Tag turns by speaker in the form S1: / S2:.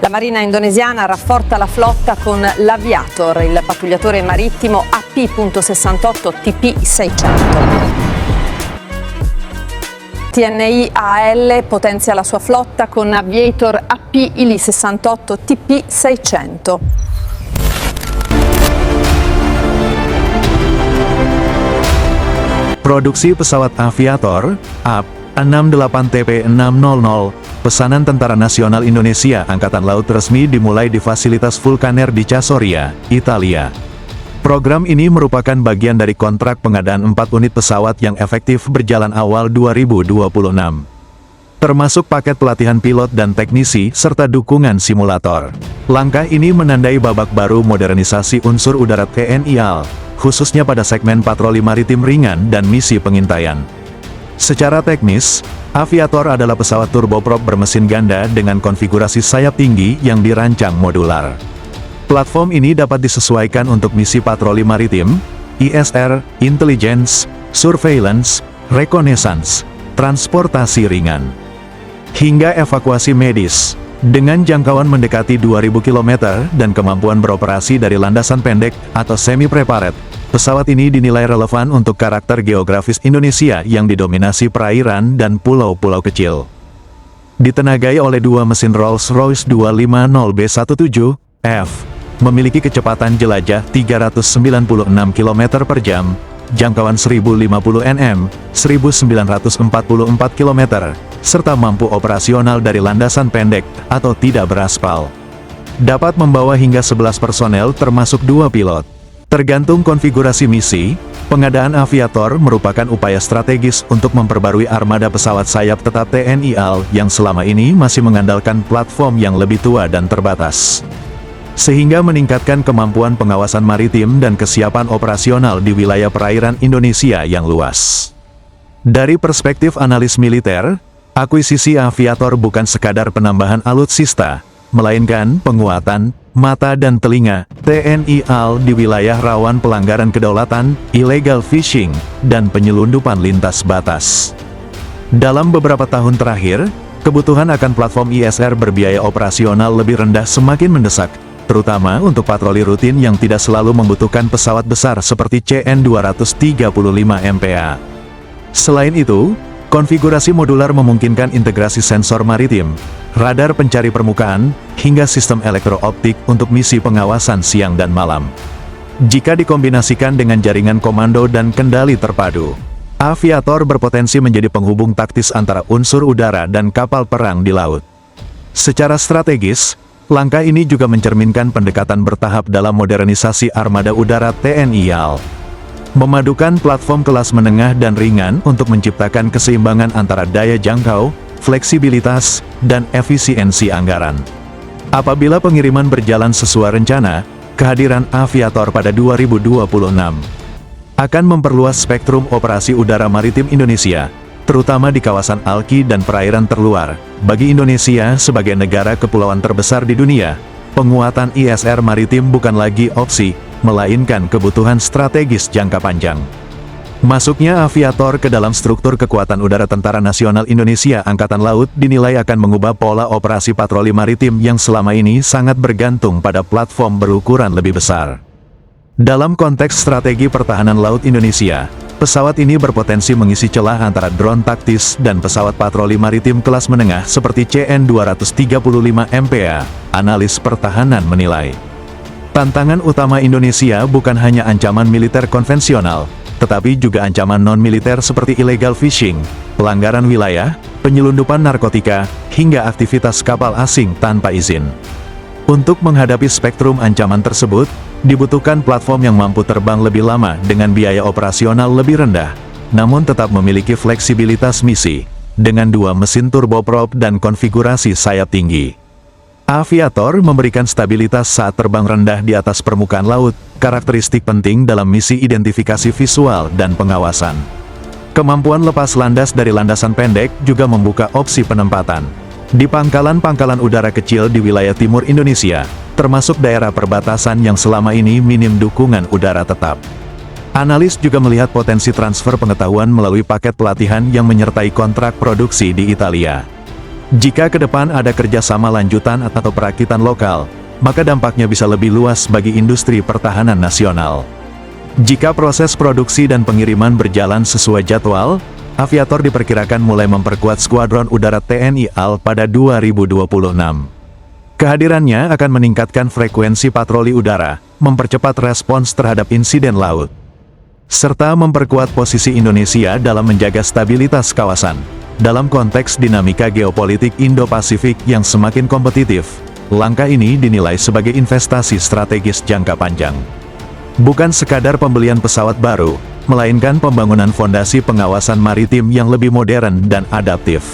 S1: La Marina indonesiana rafforza la flotta con l'Aviator, il pattugliatore marittimo AP.68 TP600. TNI AL potenzia la sua flotta con Aviator AP ILI-68 TP600.
S2: Produksi pesawat Aviator, AP-68TP600, pesanan Tentara Nasional Indonesia Angkatan Laut resmi dimulai di fasilitas Vulkaner di Casoria, Italia. Program ini merupakan bagian dari kontrak pengadaan 4 unit pesawat yang efektif berjalan awal 2026. Termasuk paket pelatihan pilot dan teknisi serta dukungan simulator. Langkah ini menandai babak baru modernisasi unsur udara TNI AL, khususnya pada segmen patroli maritim ringan dan misi pengintaian. Secara teknis, Aviator adalah pesawat turboprop bermesin ganda dengan konfigurasi sayap tinggi yang dirancang modular. Platform ini dapat disesuaikan untuk misi patroli maritim, ISR, intelligence, surveillance, reconnaissance, transportasi ringan, hingga evakuasi medis. Dengan jangkauan mendekati 2000 km dan kemampuan beroperasi dari landasan pendek atau semi-prepared, pesawat ini dinilai relevan untuk karakter geografis Indonesia yang didominasi perairan dan pulau-pulau kecil. Ditenagai oleh 2 mesin Rolls-Royce 250B17F, memiliki kecepatan jelajah 396 km per jam, jangkauan 1050 nm, 1944 km, serta mampu operasional dari landasan pendek atau tidak beraspal. Dapat membawa hingga 11 personel termasuk 2 pilot. Tergantung konfigurasi misi, pengadaan Aviator merupakan upaya strategis untuk memperbarui armada pesawat sayap tetap TNI AL yang selama ini masih mengandalkan platform yang lebih tua dan terbatas, sehingga meningkatkan kemampuan pengawasan maritim dan kesiapan operasional di wilayah perairan Indonesia yang luas. Dari perspektif analis militer, akuisisi Aviator bukan sekadar penambahan alutsista, melainkan penguatan mata dan telinga TNI AL di wilayah rawan pelanggaran kedaulatan, illegal fishing, dan penyelundupan lintas batas. Dalam beberapa tahun terakhir, kebutuhan akan platform ISR berbiaya operasional lebih rendah semakin mendesak, terutama untuk patroli rutin yang tidak selalu membutuhkan pesawat besar seperti CN-235 MPA. Selain itu, konfigurasi modular memungkinkan integrasi sensor maritim, radar pencari permukaan, hingga sistem elektro-optik untuk misi pengawasan siang dan malam. Jika dikombinasikan dengan jaringan komando dan kendali terpadu, Aviator berpotensi menjadi penghubung taktis antara unsur udara dan kapal perang di laut. Secara strategis, langkah ini juga mencerminkan pendekatan bertahap dalam modernisasi armada udara TNI AL. Memadukan platform kelas menengah dan ringan untuk menciptakan keseimbangan antara daya jangkau, fleksibilitas, dan efisiensi anggaran. Apabila pengiriman berjalan sesuai rencana, kehadiran Aviator pada 2026 akan memperluas spektrum operasi udara maritim Indonesia, terutama di kawasan ALKI dan perairan terluar. Bagi Indonesia sebagai negara kepulauan terbesar di dunia, penguatan ISR maritim bukan lagi opsi, melainkan kebutuhan strategis jangka panjang. Masuknya Aviator ke dalam struktur kekuatan udara Tentara Nasional Indonesia Angkatan Laut dinilai akan mengubah pola operasi patroli maritim yang selama ini sangat bergantung pada platform berukuran lebih besar. Dalam konteks strategi pertahanan laut Indonesia, pesawat ini berpotensi mengisi celah antara drone taktis dan pesawat patroli maritim kelas menengah seperti CN-235 MPA, analis pertahanan menilai. Tantangan utama Indonesia bukan hanya ancaman militer konvensional, tetapi juga ancaman non-militer seperti illegal fishing, pelanggaran wilayah, penyelundupan narkotika, hingga aktivitas kapal asing tanpa izin. Untuk menghadapi spektrum ancaman tersebut, dibutuhkan platform yang mampu terbang lebih lama dengan biaya operasional lebih rendah, namun tetap memiliki fleksibilitas misi, dengan 2 mesin turboprop dan konfigurasi sayap tinggi. Aviator memberikan stabilitas saat terbang rendah di atas permukaan laut, karakteristik penting dalam misi identifikasi visual dan pengawasan. Kemampuan lepas landas dari landasan pendek juga membuka opsi penempatan di pangkalan-pangkalan udara kecil di wilayah timur Indonesia, termasuk daerah perbatasan yang selama ini minim dukungan udara tetap. Analis juga melihat potensi transfer pengetahuan melalui paket pelatihan yang menyertai kontrak produksi di Italia. Jika ke depan ada kerjasama lanjutan atau perakitan lokal, maka dampaknya bisa lebih luas bagi industri pertahanan nasional. Jika proses produksi dan pengiriman berjalan sesuai jadwal, Aviator diperkirakan mulai memperkuat skuadron udara TNI AL pada 2026. Kehadirannya akan meningkatkan frekuensi patroli udara, mempercepat respons terhadap insiden laut, serta memperkuat posisi Indonesia dalam menjaga stabilitas kawasan. Dalam konteks dinamika geopolitik Indo-Pasifik yang semakin kompetitif, langkah ini dinilai sebagai investasi strategis jangka panjang. Bukan sekadar pembelian pesawat baru, melainkan pembangunan fondasi pengawasan maritim yang lebih modern dan adaptif.